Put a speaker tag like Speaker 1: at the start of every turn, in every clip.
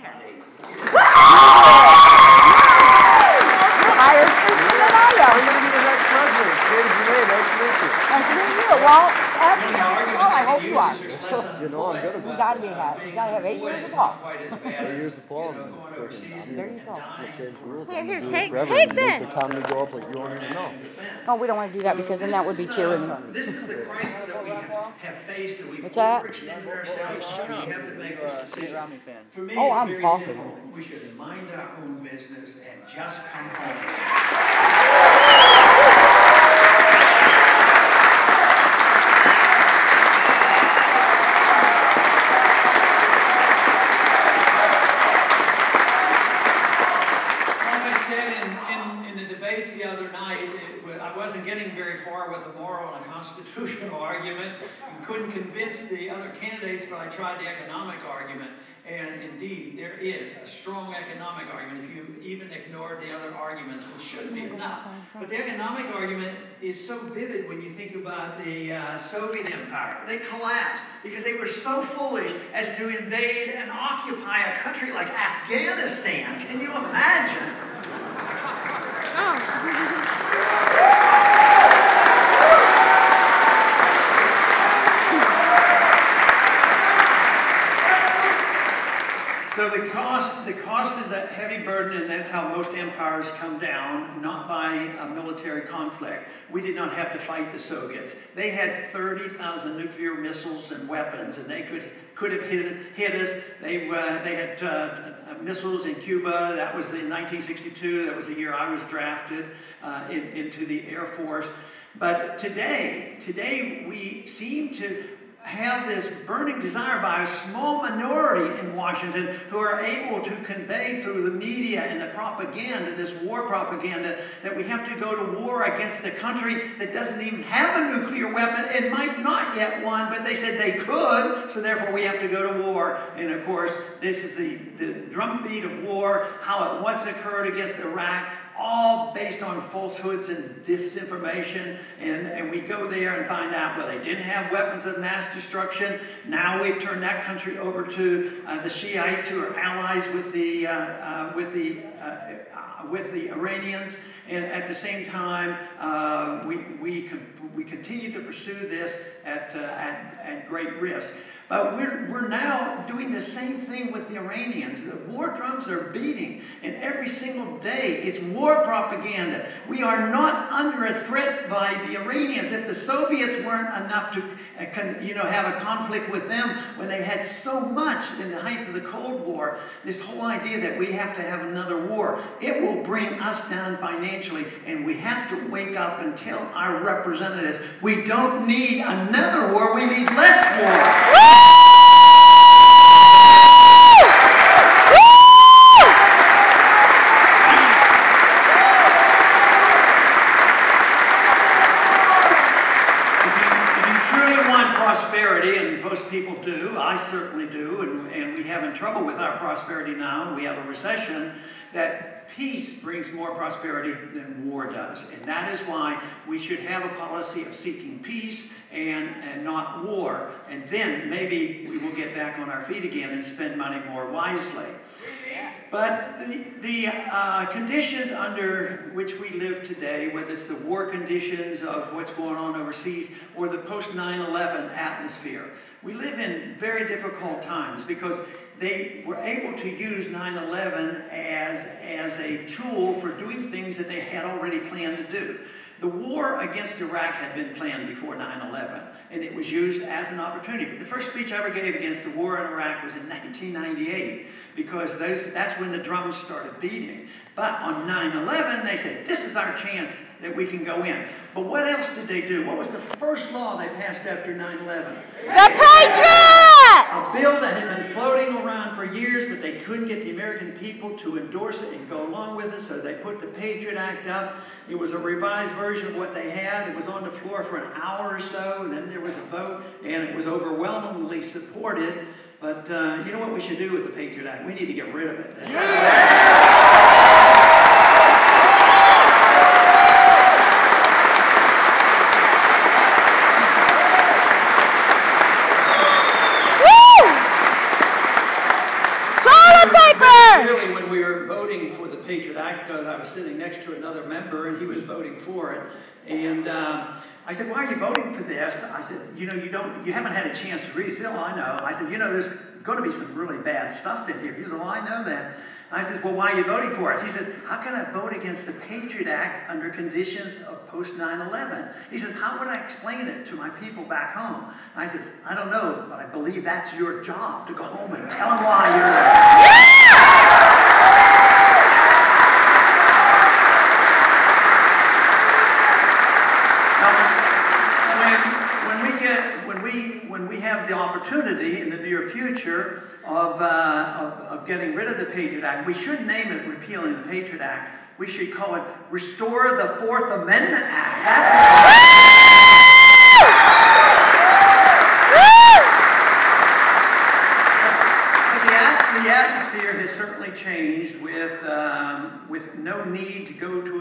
Speaker 1: candidate.
Speaker 2: Higher thinking than I am.
Speaker 3: You're going to be the next president. James May, nice to meet you.
Speaker 2: Nice to meet you. Well, I hope you are.
Speaker 3: You know I'm going to be.
Speaker 2: You gotta have 8 years of law.
Speaker 3: 8 years of law.
Speaker 2: There you go.
Speaker 3: Change the rules.
Speaker 2: Here, take
Speaker 3: Make
Speaker 2: this.
Speaker 3: the economy go up like you don't even know.
Speaker 2: Oh, we don't want to do that because then that would be tyranny.
Speaker 1: This is the crisis that we have faced, that we've
Speaker 2: What's that?
Speaker 1: overextended ourselves. We have to make this decision. For me,
Speaker 2: Oh,
Speaker 1: it's
Speaker 2: I'm
Speaker 1: very
Speaker 2: positive.
Speaker 1: simple. We should mind our own business and just come home. The other night, I wasn't getting very far with a moral and a constitutional argument and couldn't convince the other candidates, but I tried the economic argument. And indeed, there is a strong economic argument if you even ignore the other arguments, which shouldn't be enough. But the economic argument is so vivid when you think about the Soviet Empire. They collapsed because they were so foolish as to invade and occupy a country like Afghanistan. Can you imagine? So the cost is a heavy burden, and that's how most empires come down, not by a military conflict. We did not have to fight the Soviets. They had 30,000 nuclear missiles and weapons, and they could have hit us. They had missiles in Cuba. That was in 1962. That was the year I was drafted into the Air Force. But today we seem to have this burning desire by a small minority in Washington who are able to convey through the media and the propaganda, this war propaganda, that we have to go to war against a country that doesn't even have a nuclear weapon and might not get one, but they said they could, so therefore we have to go to war. And of course, this is the drumbeat of war, how it once occurred against Iraq, all based on falsehoods and disinformation, and we go there and find out, well, they didn't have weapons of mass destruction. Now we've turned that country over to the Shiites, who are allies with the Iranians, and at the same time, we continue to pursue this at great risk. But we're now doing the same thing with the Iranians. The war drums are beating, and every single day it's war propaganda. We are not under a threat by the Iranians. If the Soviets weren't enough to have a conflict with them when they had so much in the height of the Cold War, this whole idea that we have to have another war, it will bring us down financially, and we have to wake up and tell our representatives, we don't need another war, we need less war. Prosperity, and most people do, I certainly do, and we having trouble with our prosperity now, we have a recession, that peace brings more prosperity than war does. And that is why we should have a policy of seeking peace and not war. And then maybe we will get back on our feet again and spend money more wisely. But the conditions under which we live today, whether it's the war conditions of what's going on overseas or the post-9/11 atmosphere, we live in very difficult times because they were able to use 9/11 as a tool for doing things that they had already planned to do. The war against Iraq had been planned before 9/11, and it was used as an opportunity. But the first speech I ever gave against the war in Iraq was in 1998, because that's when the drums started beating. But on 9/11, they said, this is our chance that we can go in. But what else did they do? What was the first law they passed after 9/11?
Speaker 2: The Patriot!
Speaker 1: A bill that had been floating around for years, but they couldn't get the American people to endorse it and go along with it, so they put the Patriot Act up. It was a revised version of what they had. It was on the floor for an hour or so, and then there was a vote, and it was overwhelmingly supported. But you know what we should do with the Patriot Act? We need to get rid of it.
Speaker 2: Woo! Parker!
Speaker 1: Really, when we were voting for the Patriot Act, I was sitting next to another member, and he was voting for it. And I said, "Why are you voting for this?" I said, "You haven't had a chance to read it." He said, "Oh, I know." I said, "There's going to be some really bad stuff in here." He said, "Well, I know that." And I said, "Well, why are you voting for it?" He says, "How can I vote against the Patriot Act under conditions of post 9/11? He says, "How would I explain it to my people back home?" And I said, "I don't know, but I believe that's your job, to go home and tell them why you're there." When we have the opportunity in the near future of getting rid of the Patriot Act, we should name it repealing the Patriot Act. We should call it Restore the Fourth Amendment Act. That's the atmosphere has certainly changed with no need to go to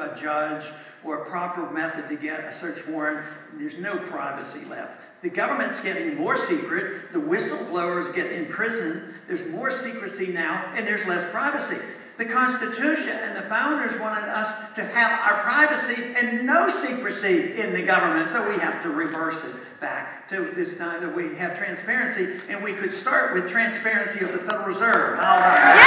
Speaker 1: a judge or a proper method to get a search warrant. There's no privacy left. The government's getting more secret. The whistleblowers get in prison. There's more secrecy now, and there's less privacy. The Constitution and the founders wanted us to have our privacy and no secrecy in the government, so we have to reverse it back to this time that we have transparency, and we could start with transparency of the Federal Reserve. How about that?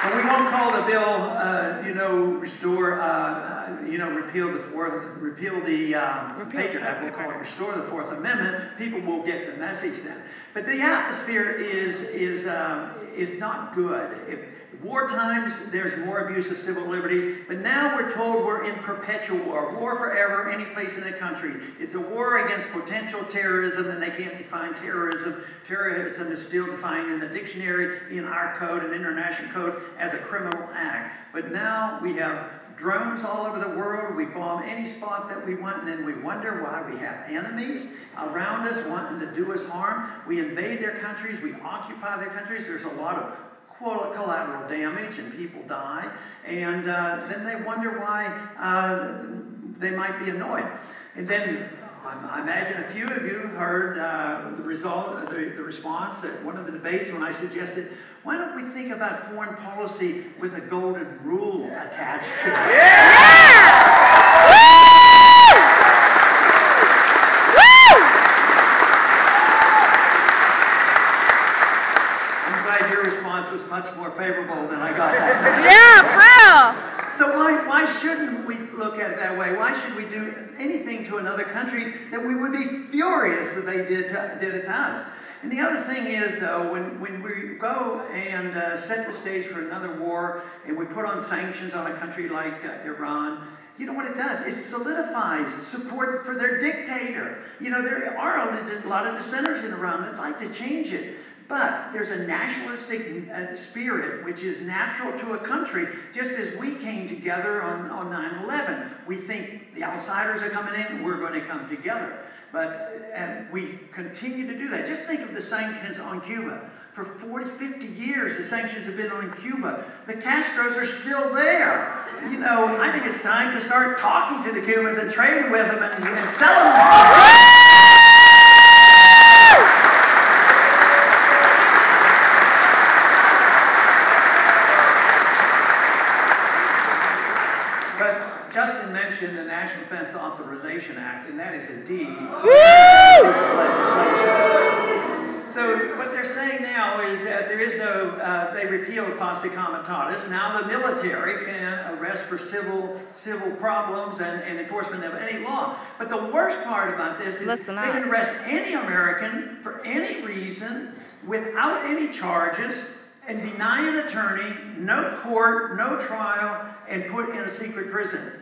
Speaker 1: But we won't call the bill, repeal the Patriot Act. We'll call it Restore the Fourth Amendment. People will get the message then. But the atmosphere is not good. War times, there's more abuse of civil liberties, but now we're told we're in perpetual war forever, any place in the country. It's a war against potential terrorism, and they can't define terrorism. Terrorism is still defined in the dictionary, in our code, and international code, as a criminal act. But now we have drones all over the world. We bomb any spot that we want, and then we wonder why we have enemies around us wanting to do us harm. We invade their countries. We occupy their countries. There's a lot of collateral damage, and people die. And then they wonder why they might be annoyed. And then I imagine a few of you heard the response at one of the debates when I suggested, why don't we think about foreign policy with a golden rule attached to it?
Speaker 2: Yeah!
Speaker 1: I'm glad your response was much more favorable than I got that.
Speaker 2: Yeah,
Speaker 1: So why shouldn't we look at it that way? Why should we do anything to another country that we would be furious that they did it to us? And the other thing is, though, when we go and set the stage for another war, and we put on sanctions on a country like Iran, you know what it does? It solidifies support for their dictator. There are a lot of dissenters in Iran that like to change it. But there's a nationalistic spirit which is natural to a country, just as we came together on 9/11. We think the outsiders are coming in, we're going to come together. But we continue to do that. Just think of the sanctions on Cuba. For 40, 50 years, the sanctions have been on Cuba. The Castros are still there. I think it's time to start talking to the Cubans and trading with them and selling them. Justin mentioned the National Defense Authorization Act, and that is indeed a piece of legislation. So what they're saying now is that there is no, they repealed posse comitatus. Now the military can arrest for civil problems and enforcement of any law. But the worst part about this is they can arrest any American for any reason without any charges and deny an attorney, no court, no trial, and put in a secret prison.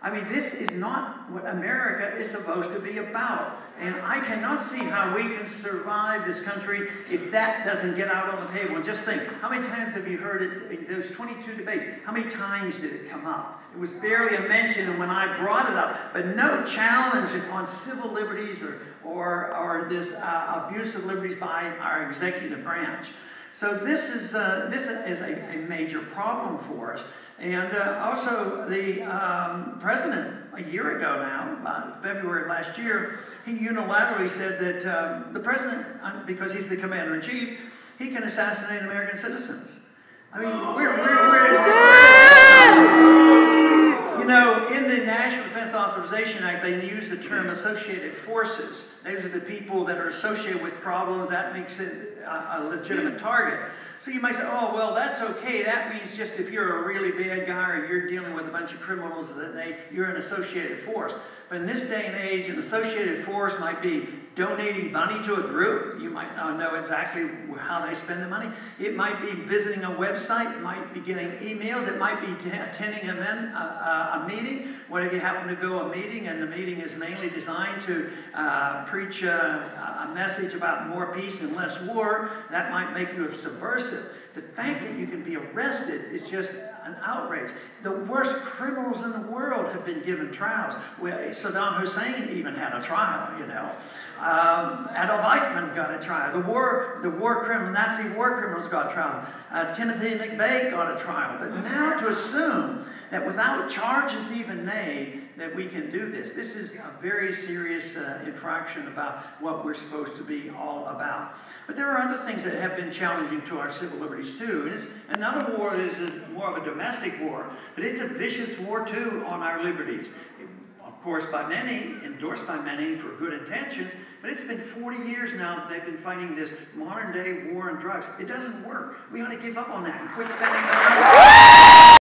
Speaker 1: I mean, this is not what America is supposed to be about. And I cannot see how we can survive this country if that doesn't get out on the table. And just think, how many times have you heard it in those 22 debates? How many times did it come up? It was barely a mention when I brought it up, but no challenge on civil liberties or this abuse of liberties by our executive branch. So this is a major problem for us. And also the president, a year ago now, February of last year, he unilaterally said that the president, because he's the commander-in-chief, he can assassinate American citizens. I mean, you know, in the National Defense Authorization Act, they use the term associated forces. Those are the people that are associated with problems. That makes it a legitimate target. So you might say, oh, well, that's okay. That means just if you're a really bad guy or you're dealing with a bunch of criminals, then you're an associated force. But in this day and age, an associated force might be donating money to a group. You might not know exactly how they spend the money. It might be visiting a website. It might be getting emails. It might be attending a meeting. What if you happen to go to a meeting and the meeting is mainly designed to preach a message about more peace and less war? That might make you a subversive. The fact that you can be arrested is just an outrage. The worst criminals in the world have been given trials. Well, Saddam Hussein even had a trial, you know. Adolf Eichmann got a trial. The Nazi war criminals got trials. Timothy McVeigh got a trial. But now to assume that without charges even made, that we can do this. This is a very serious infraction about what we're supposed to be all about. But there are other things that have been challenging to our civil liberties too. And it's another war that is more of a domestic war, but it's a vicious war too on our liberties. Of course, by many, endorsed by many for good intentions, but it's been 40 years now that they've been fighting this modern day war on drugs. It doesn't work. We ought to give up on that and quit spending money.